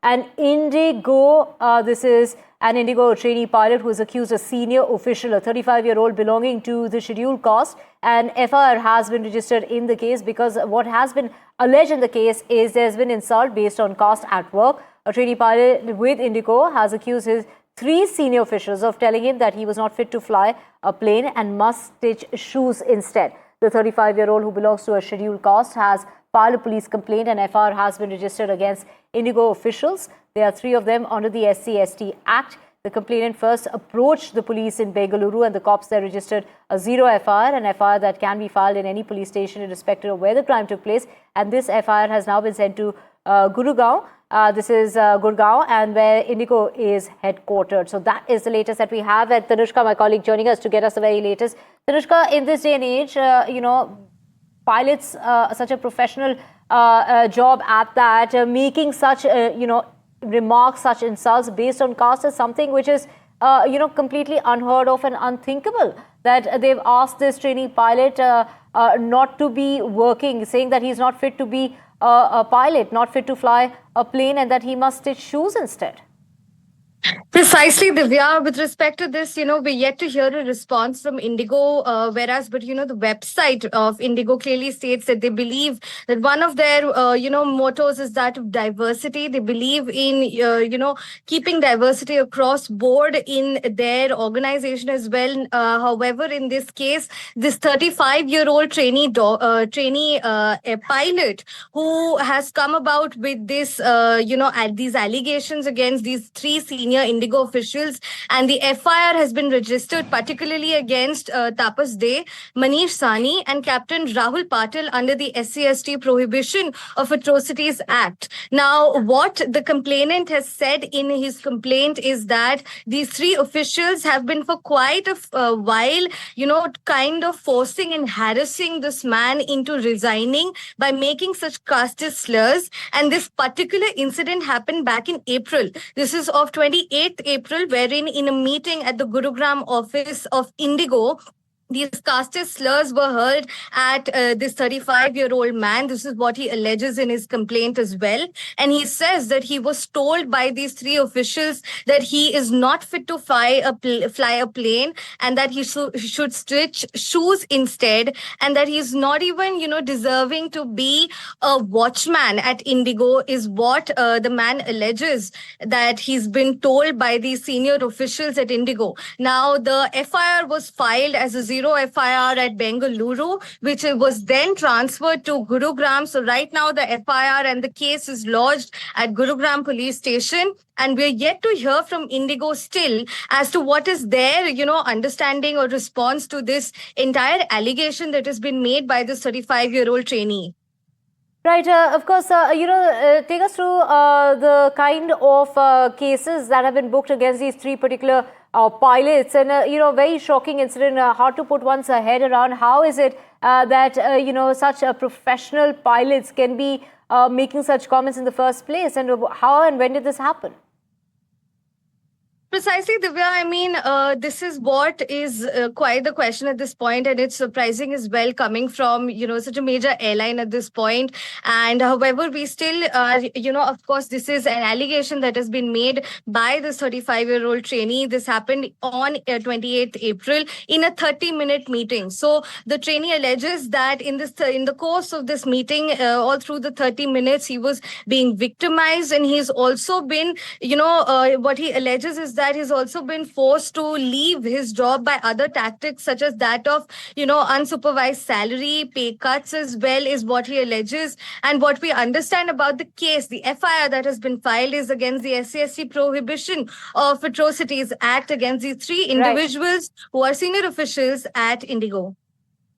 An Indigo, this is an Indigo trainee pilot who is accused, a senior official, a 35-year-old belonging to the scheduled caste. An FIR has been registered in the case because what has been alleged in the case is there's been insult based on caste at work. A trainee pilot with Indigo has accused his 3 senior officials of telling him that he was not fit to fly a plane and must stitch shoes instead. The 35-year-old, who belongs to a scheduled caste, has filed a police complaint and FIR has been registered against Indigo officials. There are 3 of them under the SC/ST Act. The complainant first approached the police in Bengaluru and the cops there registered a 0 FIR, an FIR that can be filed in any police station irrespective of where the crime took place. And this FIR has now been sent to Gurugram. This is Gurgaon, and where Indigo is headquartered. So that is the latest that we have. And Tanushka, my colleague, joining us to get us the very latest. Tanushka, in this day and age, pilots, such a professional job at that, making such, remarks, such insults based on caste is something which is, completely unheard of and unthinkable. That they've asked this trainee pilot not to be working, saying that he's not fit to be a pilot, not fit to fly a plane, and that he must stitch shoes instead. Precisely, Divya. With respect to this, we're yet to hear a response from Indigo, but the website of Indigo clearly states that they believe that one of their, mottos is that of diversity. They believe in, keeping diversity across board in their organization as well. However, in this case, this 35-year-old trainee pilot who has come about with this, these allegations against these 3 senior Indigo officials, and the FIR has been registered particularly against Tapas De, Manish Sani and Captain Rahul Patil under the SC/ST Prohibition of Atrocities Act. Now, what the complainant has said in his complaint is that these 3 officials have been for quite a while, kind of forcing and harassing this man into resigning by making such caste slurs. And this particular incident happened back in April. This is of 28th April, wherein in a meeting at the Gurugram office of Indigo, these caste slurs were hurled at this 35-year-old man. This is what he alleges in his complaint as well. And he says that he was told by these 3 officials that he is not fit to fly a plane, and that he should stitch shoes instead, and that he's not even, deserving to be a watchman at Indigo, is what the man alleges that he's been told by these senior officials at Indigo. Now, the FIR was filed as a 0 FIR at Bengaluru, which was then transferred to Gurugram. So right now the FIR and the case is lodged at Gurugram police station. And we're yet to hear from Indigo still as to what is their, understanding or response to this entire allegation that has been made by this 35-year-old trainee. Right. Of course, take us through the kind of cases that have been booked against these 3 particular pilots, and very shocking incident. Hard to put one's head around. How is it that such professional pilots can be making such comments in the first place, and how and when did this happen? Precisely, Divya. I mean, this is what is quite the question at this point, and it's surprising as well coming from, such a major airline at this point. And however, we still, of course, this is an allegation that has been made by this 35-year-old trainee. This happened on 28th April in a 30-minute meeting. So the trainee alleges that in the course of this meeting, all through the 30 minutes, he was being victimized, and he's also been, what he alleges is that he's also been forced to leave his job by other tactics, such as that of, unsupervised salary, pay cuts as well, is what he alleges. And what we understand about the case, the FIR that has been filed is against the SC/ST Prohibition of Atrocities Act against these 3 individuals who are senior officials at Indigo.